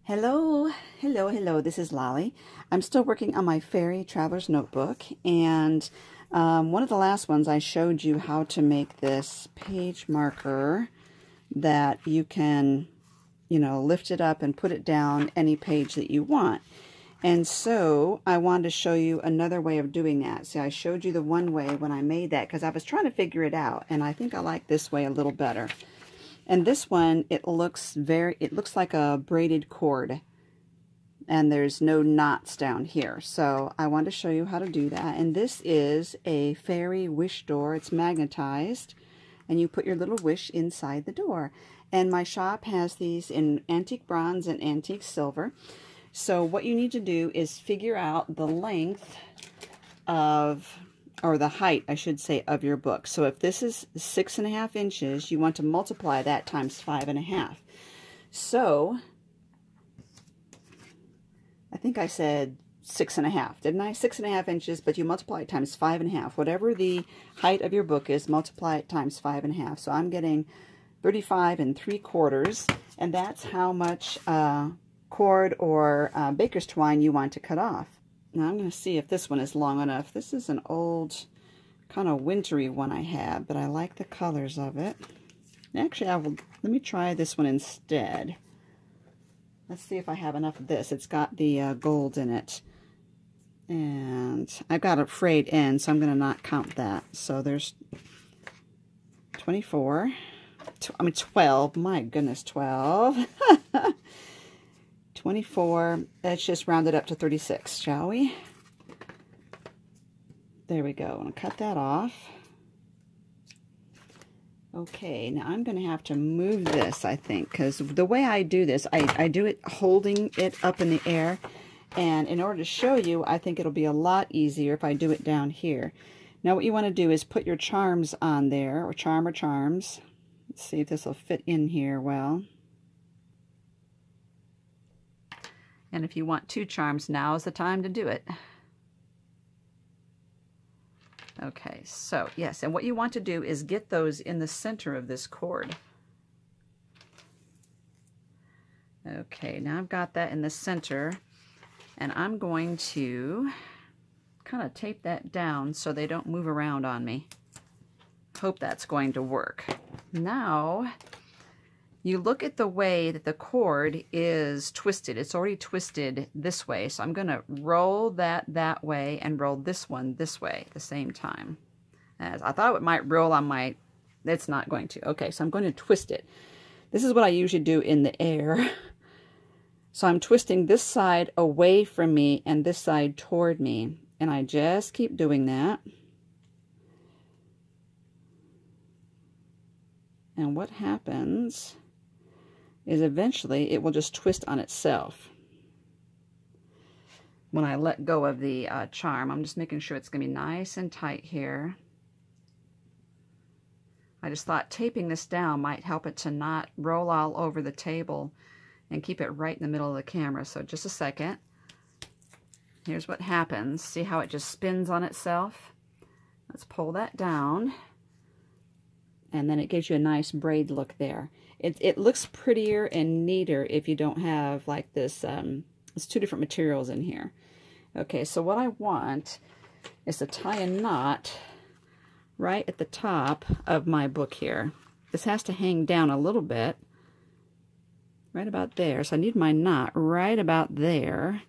Hello, hello, this is Lolly. I'm still working on my Fairy Traveler's Notebook, and one of the last ones I showed you how to make this page marker that you can, lift it up and put it down any page that you want. And so I wanted to show you another way of doing that. See, I showed you the one way when I made that because I was trying to figure it out, and I think I like this way a little better. And this one, it looks like a braided cord, and there's no knots down here. So I want to show you how to do that. And this is a fairy wish door. It's magnetized, and you put your little wish inside the door. And my shop has these in antique bronze and antique silver. So what you need to do is figure out the length of, or the height, I should say, of your book. So if this is 6.5 inches, you want to multiply that times 5.5. So I think I said 6.5, didn't I? 6.5 inches, but you multiply it times 5.5. Whatever the height of your book is, multiply it times 5.5. So I'm getting 35 3/4, and that's how much cord or baker's twine you want to cut off. Now I'm going to see if this one is long enough. This is an old, kind of wintry one I have, but I like the colors of it. Actually, let me try this one instead. Let's see if I have enough of this. It's got the gold in it. And I've got a frayed end, so I'm going to not count that. So there's 24. 12. My goodness, 12. 24, let's just round it up to 36, shall we? There we go. I'm going to cut that off. Okay, now I'm going to have to move this, I think, because the way I do this, I do it holding it up in the air, and in order to show you, I think it'll be a lot easier if I do it down here. Now what you want to do is put your charms on there, or charms. Let's see if this will fit in here well. And if you want 2 charms, now is the time to do it. Okay, so yes, and what you want to do is get those in the center of this cord. Okay, now I've got that in the center, and I'm going to kind of tape that down so they don't move around on me. Hope that's going to work. Now, you look at the way that the cord is twisted. It's already twisted this way, so I'm going to roll that way and roll this one this way at the same time. As I thought it might roll on my, it's not going to. Okay, so I'm going to twist it. This is what I usually do in the air. So I'm twisting this side away from me and this side toward me, and I just keep doing that. And what happens is eventually it will just twist on itself. When I let go of the charm, I'm just making sure it's going to be nice and tight here. I just thought taping this down might help it to not roll all over the table and keep it right in the middle of the camera. So just a second. Here's what happens. See how it just spins on itself? Let's pull that down. And then it gives you a nice braid look there. It looks prettier and neater if you don't have like this, it's 2 different materials in here. Okay, so what I want is to tie a knot right at the top of my book here. This has to hang down a little bit, right about there. So I need my knot right about there.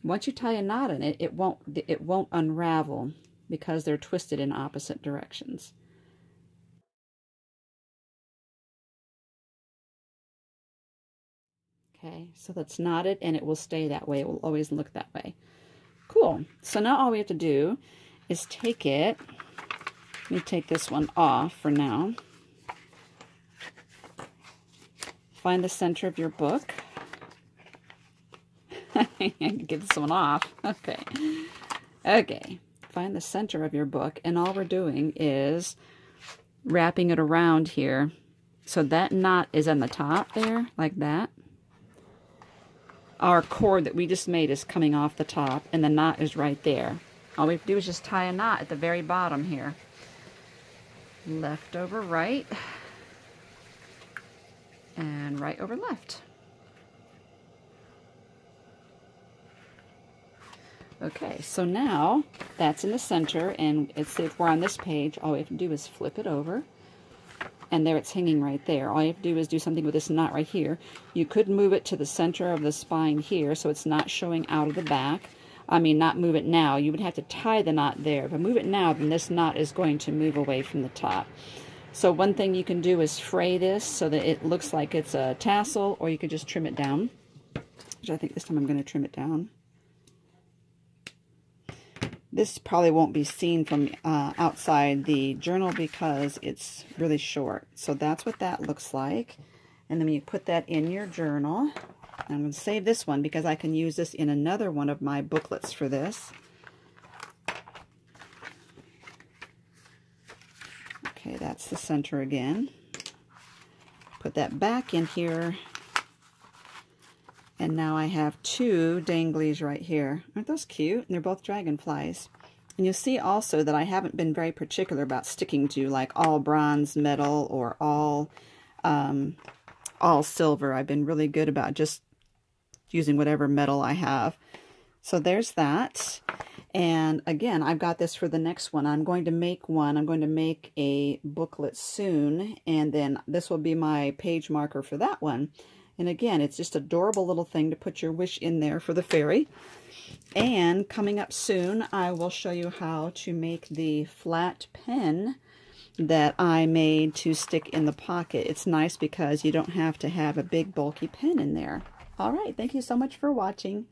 Once you tie a knot in it, it won't unravel because they're twisted in opposite directions. Okay, so that's knotted, and it will stay that way. It will always look that way. Cool. So now all we have to do is take it. Let me take this one off for now. Find the center of your book. I can get this one off. Okay. Okay. Find the center of your book, and all we're doing is wrapping it around here. So that knot is on the top there, like that. Our cord that we just made is coming off the top, and the knot is right there. All we have to do is just tie a knot at the very bottom here. Left over right, and right over left. Okay, so now that's in the center, and if we're on this page, all we have to do is flip it over. And there it's hanging right there. All you have to do is do something with this knot right here. You could move it to the center of the spine here so it's not showing out of the back. I mean, not move it now. You would have to tie the knot there. If I move it now, then this knot is going to move away from the top. So one thing you can do is fray this so that it looks like it's a tassel, or you could just trim it down. Which I think this time I'm going to trim it down. This probably won't be seen from outside the journal because it's really short. So that's what that looks like. And then you put that in your journal. I'm going to save this one because I can use this in another one of my booklets for this. Okay, that's the center again. Put that back in here. And now I have two danglies right here. Aren't those cute? And they're both dragonflies. And you'll see also that I haven't been very particular about sticking to like all bronze metal or all silver. I've been really good about just using whatever metal I have. So there's that. And again, I've got this for the next one. I'm going to make one. I'm going to make a booklet soon. And then this will be my page marker for that one. And again, it's just an adorable little thing to put your wish in there for the fairy. And coming up soon, I will show you how to make the flat pen that I made to stick in the pocket. It's nice because you don't have to have a big bulky pen in there. All right, thank you so much for watching.